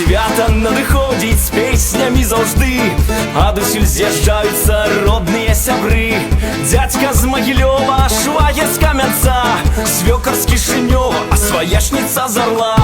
Свята надыходзіць з песнямі заўжды, адусюль з'язджаюцца родныя сябры. Дзядзька з Магілёва, швагер з Камянца, свёкар з Кішынёва, а сваяшніца з Арла.